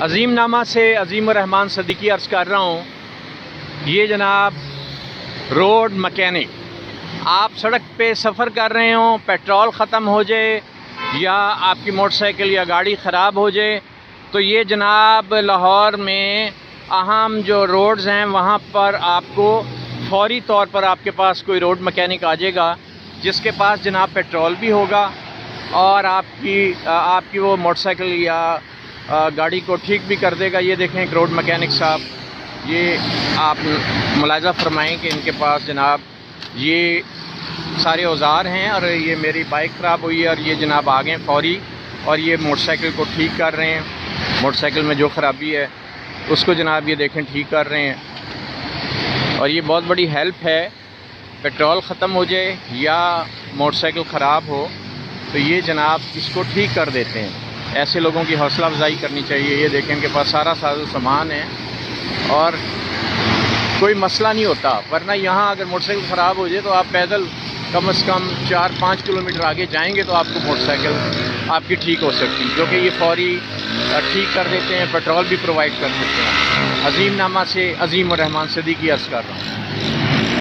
عظیم نامہ سے عظیم الرحمان صدیقی عرض کر رہا ہوں، یہ جناب روڈ مکینک، آپ سڑک پہ سفر کر رہے ہوں، پیٹرول ختم ہو جائے یا آپ کی موٹر سائیکل یا گاڑی خراب ہو جائے تو یہ جناب لاہور میں اہم جو روڈز ہیں وہاں پر آپ کو فوری طور پر آپ کے پاس کوئی روڈ مکینک آ جائے گا جس کے پاس جناب پیٹرول بھی ہوگا اور آپ کی وہ موٹر سائیکل یا گاڑی کو ٹھیک بھی کر دے گا۔ یہ دیکھیں ایک روڈ مکینک صاحب، یہ آپ ملاحظہ فرمائیں کہ ان کے پاس جناب یہ سارے اوزار ہیں اور یہ میری بائک خراب ہوئی ہے اور یہ جناب آ گئے فوری اور یہ موٹر سائیکل کو ٹھیک کر رہے ہیں۔ موٹر سائیکل میں جو خرابی ہے اس کو جناب یہ دیکھیں ٹھیک کر رہے ہیں اور یہ بہت بڑی ہیلپ ہے۔ پیٹرول ختم ہو جائے یا موٹر سائیکل خراب ہو تو یہ جناب اس کو ٹھیک کر دیتے ہیں۔ ایسے لوگوں کی حوصلہ افزائی کرنی چاہیے۔ یہ دیکھیں ان کے پاس سارا ساز و سامان ہے اور کوئی مسئلہ نہیں ہوتا، ورنہ یہاں اگر موٹر سائیکل خراب ہو جائے تو آپ پیدل کم از کم 4-5 کلومیٹر آگے جائیں گے تو آپ کو موٹر سائیکل آپ کی ٹھیک ہو سکتی، جو کہ یہ فوری ٹھیک کر دیتے ہیں، پیٹرول بھی پرووائڈ کر دیتے ہیں۔ عظیم نامہ سے عظیم الرحمان صدیقی عرض کر رہا ہوں۔